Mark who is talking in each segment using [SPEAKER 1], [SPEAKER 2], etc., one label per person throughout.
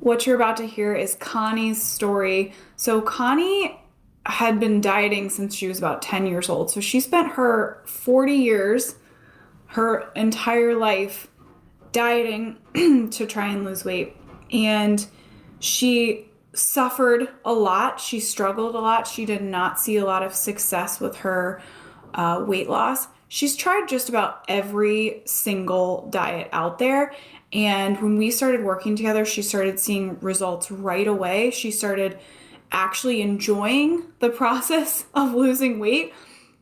[SPEAKER 1] What you're about to hear is Connie's story. So, Connie had been dieting since she was about 10 years old. So, she spent her 40 years, her entire life, dieting to try and lose weight. And she suffered a lot. She struggled a lot. She did not see a lot of success with her weight loss. She's tried just about every single diet out there. And when we started working together, she started seeing results right away. She started actually enjoying the process of losing weight.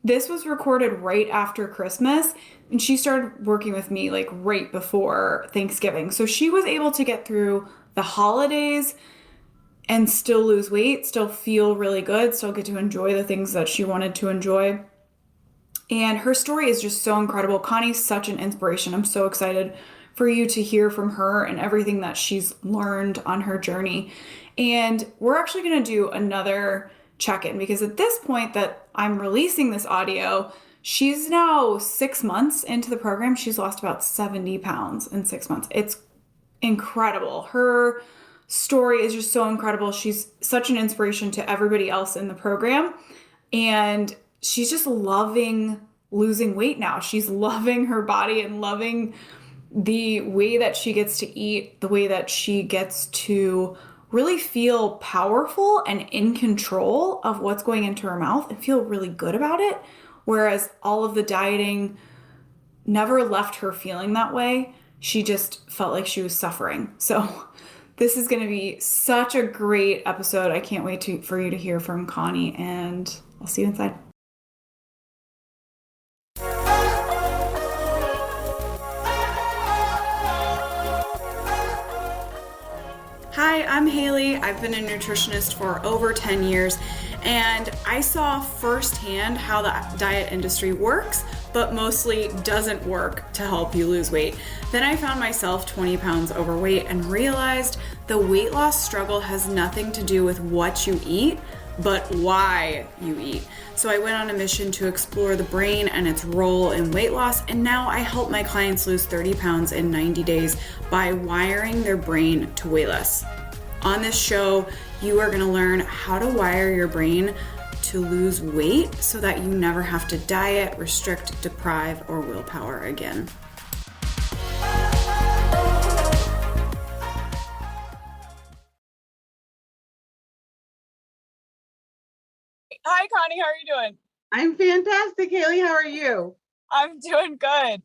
[SPEAKER 1] This was recorded right after Christmas, and she started working with me like right before Thanksgiving. So she was able to get through the holidays and still lose weight, still feel really good, still get to enjoy the things that she wanted to enjoy. And her story is just so incredible. Connie's such an inspiration. I'm so excited for you to hear from her and everything that she's learned on her journey. And we're actually going to do another check in because at this point that I'm releasing this audio, she's now 6 months into the program. She's lost about 70 pounds in 6 months. It's incredible. Her story is just so incredible. She's such an inspiration to everybody else in the program. And she's just loving losing weight now. She's loving her body and loving the way that she gets to eat, the way that she gets to really feel powerful and in control of what's going into her mouth and feel really good about it. Whereas all of the dieting never left her feeling that way. She just felt like she was suffering. So this is going to be such a great episode. I can't wait for you to hear from Connie, and I'll see you inside. Hi, I'm Haley. I've been a nutritionist for over 10 years, and I saw firsthand how the diet industry works, but mostly doesn't work to help you lose weight. Then I found myself 20 pounds overweight and realized the weight loss struggle has nothing to do with what you eat, but why you eat. So I went on a mission to explore the brain and its role in weight loss, and now I help my clients lose 30 pounds in 90 days by wiring their brain to weigh less. On this show, you are going to learn how to wire your brain to lose weight so that you never have to diet, restrict, deprive, or willpower again. Hi, Connie. How are you doing?
[SPEAKER 2] I'm fantastic, Haley. How are you?
[SPEAKER 1] I'm doing good.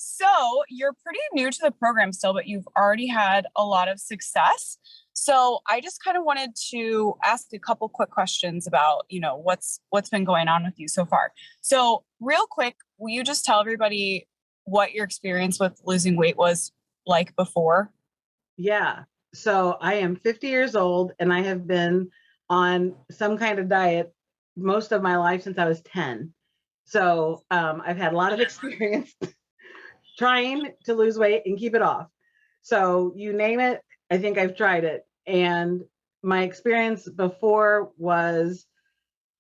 [SPEAKER 1] So you're pretty new to the program still, but you've already had a lot of success. So I just kind of wanted to ask a couple quick questions about, what's been going on with you so far. So real quick, will you just tell everybody what your experience with losing weight was like before?
[SPEAKER 2] Yeah. So I am 50 years old and I have been on some kind of diet most of my life since I was 10. So I've had a lot of experience trying to lose weight and keep it off. So you name it, I think I've tried it. And my experience before was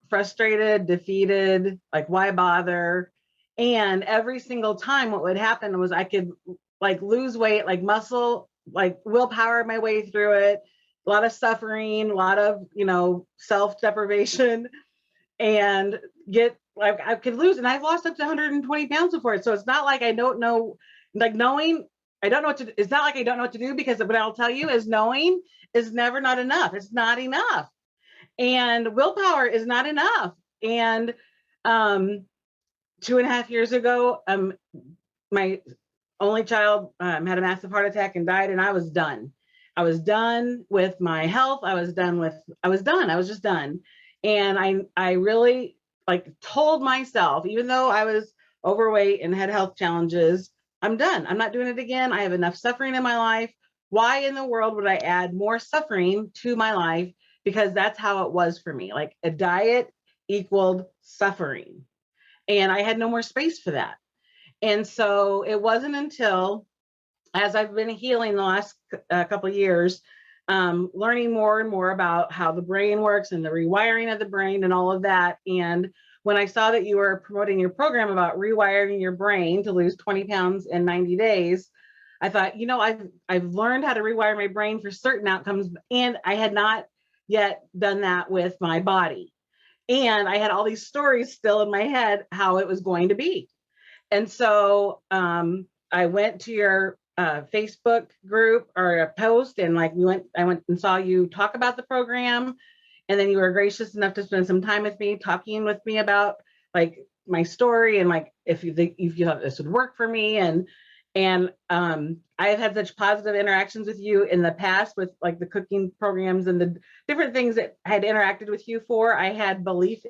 [SPEAKER 2] frustrated, defeated, like, why bother? And every single time, what would happen was I could like lose weight, like muscle, like willpower my way through it, a lot of suffering, a lot of, self deprivation, and get like I could lose. And I've lost up to 120 pounds before it. So it's not like I don't know, like knowing, I don't know what to, it's not like I don't know what to do, because what I'll tell you is knowing is never not enough. It's not enough. And willpower is not enough. And 2.5 years ago, my only child had a massive heart attack and died, and I was done. I was done with my health. I was just done. And I really like told myself, even though I was overweight and had health challenges, I'm done. I'm not doing it again. I have enough suffering in my life. Why in the world would I add more suffering to my life? Because that's how it was for me. Like, a diet equaled suffering. And I had no more space for that. And so it wasn't until, as I've been healing the last couple of years, learning more and more about how the brain works and the rewiring of the brain and all of that. And when I saw that you were promoting your program about rewiring your brain to lose 20 pounds in 90 days, I thought, I've learned how to rewire my brain for certain outcomes, and I had not yet done that with my body. And I had all these stories still in my head how it was going to be. And so I went to your Facebook group or a post, and like I went and saw you talk about the program, and then you were gracious enough to spend some time with me, talking with me about like my story and like if you thought this would work for me, and I've had such positive interactions with you in the past with like the cooking programs and the different things that I had interacted with you for. I had belief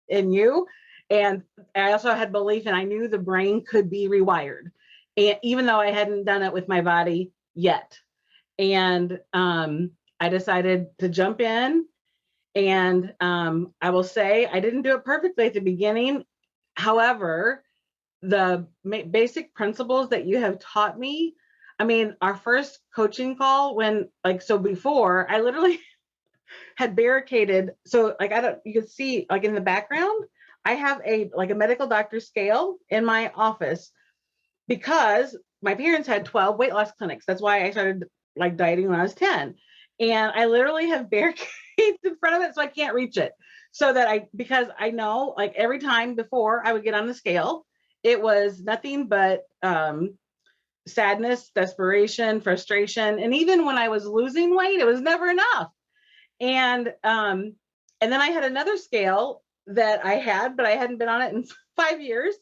[SPEAKER 2] in you, and I also had belief, and I knew the brain could be rewired, and even though I hadn't done it with my body yet. And I decided to jump in, and I will say I didn't do it perfectly at the beginning. However, the basic principles that you have taught me, I mean, our first coaching call, so before I literally had barricaded. So like, you can see like in the background, I have a medical doctor scale in my office because my parents had 12 weight loss clinics. That's why I started like dieting when I was 10. And I literally have barricades in front of it so I can't reach it. Because I know like every time before I would get on the scale, it was nothing but sadness, desperation, frustration. And even when I was losing weight, it was never enough. And then I had another scale that I had, but I hadn't been on it in 5 years.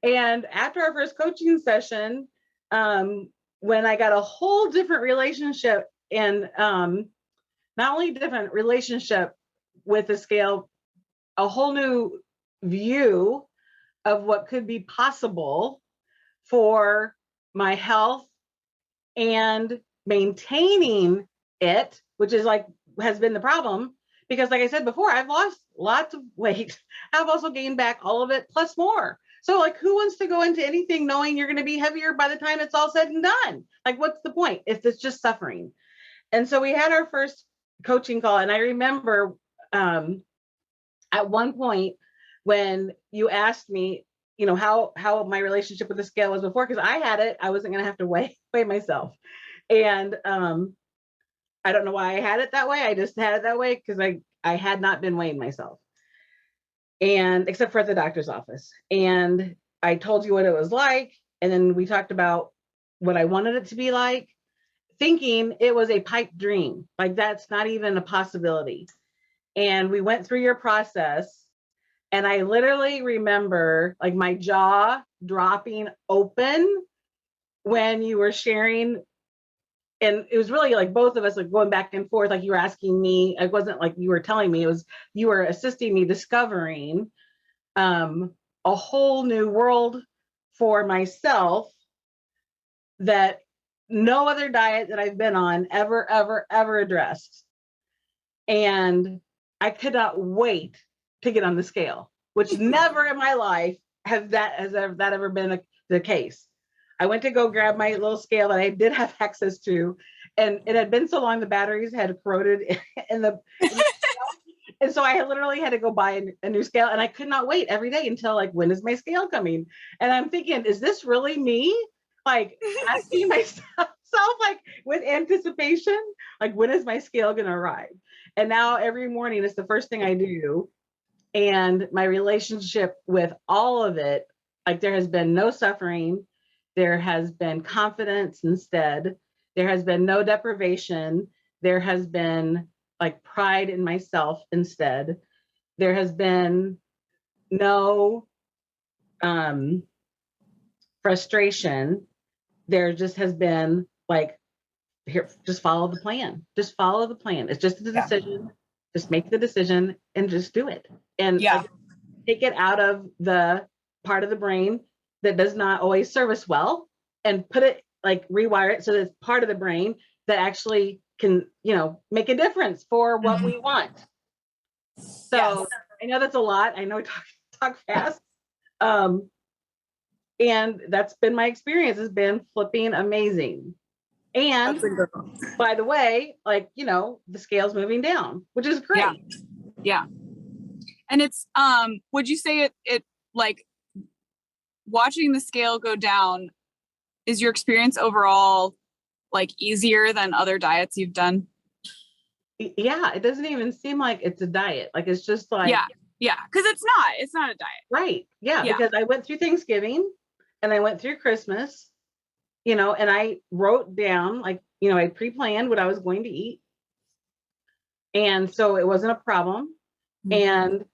[SPEAKER 2] And after our first coaching session, when I got a whole different relationship, and not only different relationship with the scale, a whole new view of what could be possible for my health and maintaining it, which is like has been the problem. Because like I said before, I've lost lots of weight. I've also gained back all of it plus more. So like, who wants to go into anything knowing you're going to be heavier by the time it's all said and done? Like, what's the point if it's just suffering? And so we had our first coaching call, and I remember at one point when you asked me, how my relationship with the scale was before, because I had it, I wasn't going to have to weigh myself. And I don't know why I had it that way. I just had it that way because I had not been weighing myself, and except for at the doctor's office. And I told you what it was like, and then we talked about what I wanted it to be like, thinking it was a pipe dream, like that's not even a possibility. And we went through your process, and I literally remember like my jaw dropping open when you were sharing. And it was really like both of us like going back and forth, like you were asking me. It wasn't like you were telling me, it was you were assisting me discovering a whole new world for myself that no other diet that I've been on ever addressed. And I could not wait to get on the scale, which never in my life has that ever been the case. I went to go grab my little scale that I did have access to, and it had been so long the batteries had corroded in the and so I literally had to go buy a new scale, and I could not wait every day until like, when is my scale coming? And I'm thinking, is this really me? Like asking myself like with anticipation, like when is my scale going to arrive? And now every morning it's the first thing I do. And my relationship with all of it, like there has been no suffering. There has been confidence instead. There has been no deprivation. There has been like pride in myself instead. There has been no frustration. There just has been like, here, just follow the plan. Just follow the plan. It's just the decision. Just make the decision and just do it. And like, take it out of the part of the brain that does not always serve us well, and put it like rewire it so that it's part of the brain that actually can, make a difference for what we want. So I know that's a lot. I know I talk fast. And that's been my experience, has been flipping amazing. And by the way, like, the scale's moving down, which is great.
[SPEAKER 3] Yeah. And it's, would you say it like watching the scale go down is your experience overall like easier than other diets you've done?
[SPEAKER 2] Yeah, it doesn't even seem like it's a diet. Like it's just like,
[SPEAKER 3] Yeah, because it's not a diet.
[SPEAKER 2] right. Yeah,
[SPEAKER 3] Yeah.
[SPEAKER 2] because I went through Thanksgiving and I went through Christmas, and I wrote down, like, I pre-planned what I was going to eat. And so it wasn't a problem. And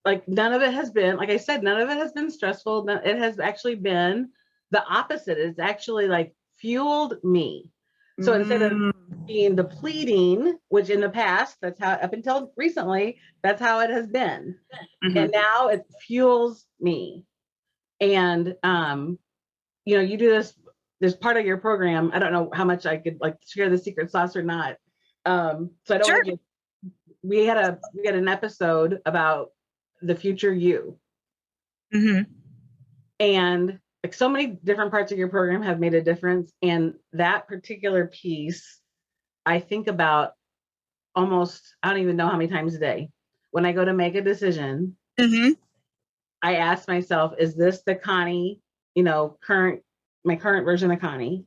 [SPEAKER 2] like none of it has been, like I said, none of it has been stressful. It has actually been the opposite. It's actually like fueled me. So instead of being depleting, which in the past, that's how, up until recently, that's how it has been. And now it fuels me. And, you do this part of your program. I don't know how much I could like share the secret sauce or not. So I don't want to we had an episode about the future you. And like so many different parts of your program have made a difference. And that particular piece, I think about almost, I don't even know how many times a day. When I go to make a decision, I ask myself, is this the Connie, my current version of Connie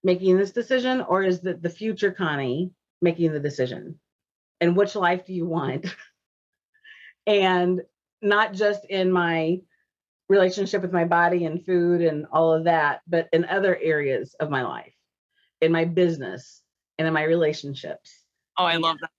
[SPEAKER 2] making this decision, or is it the future Connie making the decision? And which life do you want? And not just in my relationship with my body and food and all of that, but in other areas of my life, in my business and in my relationships.
[SPEAKER 3] Oh, I love that.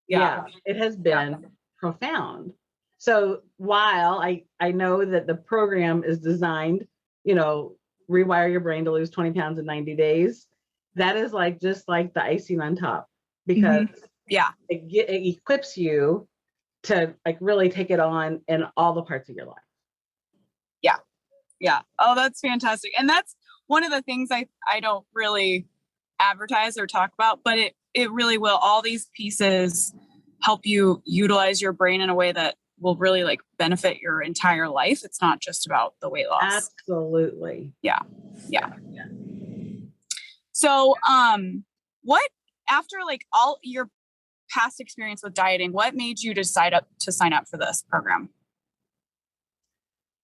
[SPEAKER 2] Yeah, it has been profound. So while I know that the program is designed, rewire your brain to lose 20 pounds in 90 days, that is like just like the icing on top, because it equips you to like really take it on in all the parts of your life.
[SPEAKER 3] Yeah. Oh, that's fantastic. And that's one of the things I don't really advertise or talk about, but it really will. All these pieces help you utilize your brain in a way that will really like benefit your entire life. It's not just about the weight loss.
[SPEAKER 2] Absolutely.
[SPEAKER 3] Yeah. So, what, after like all your past experience with dieting, what made you decide to sign up for this program?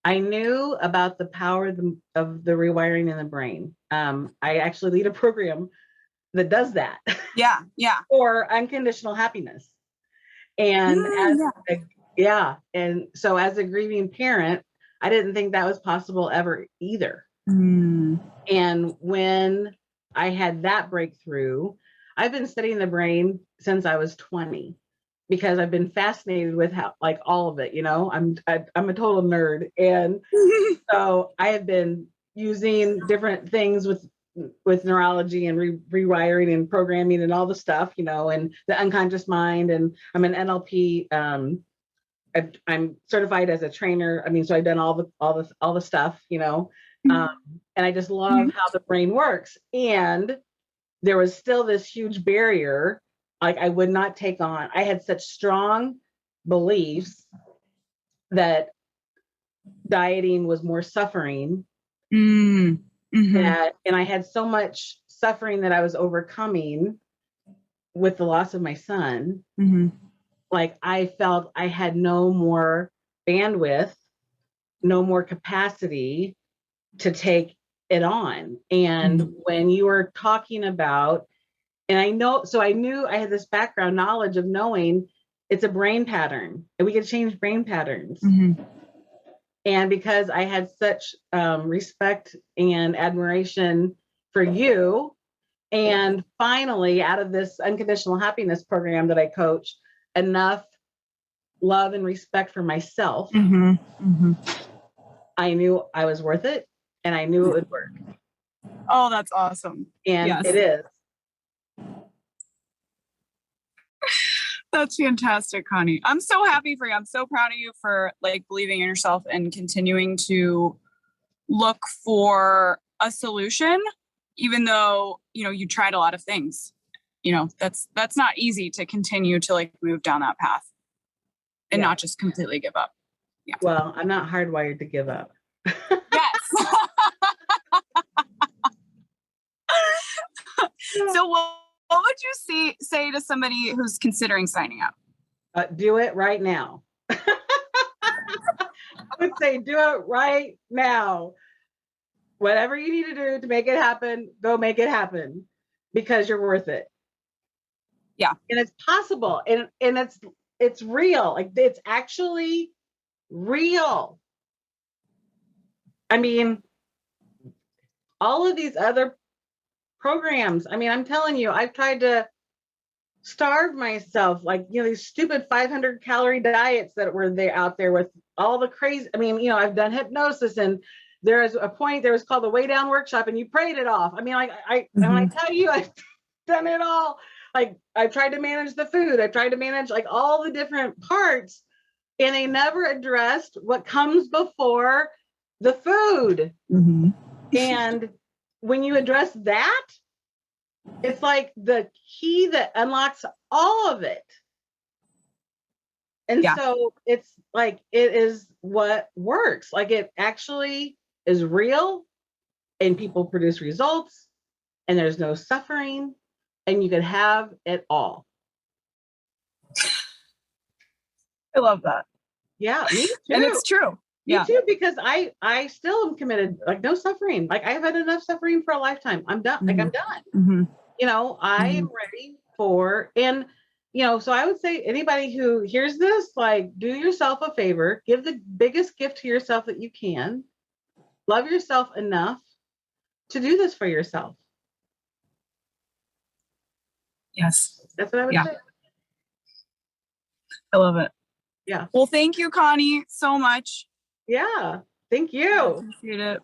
[SPEAKER 2] I knew about the power of the rewiring in the brain. I actually lead a program that does that.
[SPEAKER 3] Yeah.
[SPEAKER 2] For unconditional happiness. And and so as a grieving parent, I didn't think that was possible ever either. And when I had that breakthrough, I've been studying the brain since I was 20. Because I've been fascinated with how, like, all of it, I'm a total nerd. And so I have been using different things with neurology and rewiring and programming and all the stuff, and the unconscious mind. And I'm an NLP. I'm certified as a trainer. I mean, so I've done all the stuff, and I just love how the brain works. And there was still this huge barrier. Like I would not take on. I had such strong beliefs that dieting was more suffering. And I had so much suffering that I was overcoming with the loss of my son. Like I felt I had no more bandwidth, no more capacity to take it on. And when you were talking about, and I knew I had this background knowledge of knowing it's a brain pattern and we can change brain patterns. And because I had such respect and admiration for you, and finally out of this unconditional happiness program that I coach, enough love and respect for myself, I knew I was worth it and I knew it would work.
[SPEAKER 3] Oh, that's awesome.
[SPEAKER 2] And it is.
[SPEAKER 3] That's fantastic, Connie. I'm so happy for you. I'm so proud of you for like believing in yourself and continuing to look for a solution, even though, you tried a lot of things. That's not easy to continue to like move down that path and not just completely give up. Yeah.
[SPEAKER 2] Well, I'm not hardwired to give up.
[SPEAKER 3] Yes. So what would you say to somebody who's considering signing up?
[SPEAKER 2] Do it right now. I would say do it right now. whatever you need to do to make it happen, go make it happen because you're worth it.
[SPEAKER 3] Yeah.
[SPEAKER 2] And it's possible. And it's real. Like it's actually real. I mean, all of these other programs, I mean, I'm telling you, I've tried to starve myself, like, these stupid 500 calorie diets that were there out there with all the crazy. I mean, I've done hypnosis, and there is a point there was called the Way Down Workshop, and you prayed it off. I mean, like when I tell you, I've done it all. Like I've tried to manage the food. I've tried to manage like all the different parts, and they never addressed what comes before the food. And when you address that, it's like the key that unlocks all of it. And so it's like, it is what works. Like it actually is real, and people produce results, and there's no suffering, and you can have it all.
[SPEAKER 3] I love that.
[SPEAKER 2] Yeah, me too.
[SPEAKER 3] And it's true.
[SPEAKER 2] Me too, because I still am committed. Like no suffering. Like I've had enough suffering for a lifetime. I'm done. Like I'm done. I am ready for, and so I would say anybody who hears this, like, do yourself a favor, give the biggest gift to yourself that you can, love yourself enough to do this for yourself.
[SPEAKER 3] Yes.
[SPEAKER 2] That's what I would say.
[SPEAKER 3] I love it.
[SPEAKER 2] Yeah.
[SPEAKER 3] Well, thank you, Connie, so much.
[SPEAKER 2] Yeah. Thank you.
[SPEAKER 3] I appreciate it.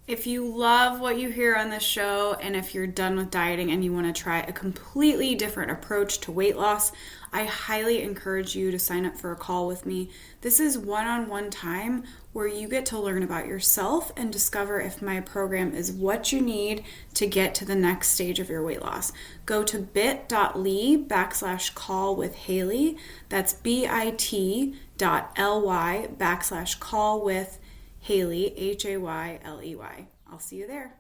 [SPEAKER 1] If you love what you hear on this show, and if you're done with dieting and you want to try a completely different approach to weight loss, I highly encourage you to sign up for a call with me. This is one-on-one time where you get to learn about yourself and discover if my program is what you need to get to the next stage of your weight loss. Go to bit.ly/call with Haley. That's bit.ly/call with Haley, Hayley. I'll see you there.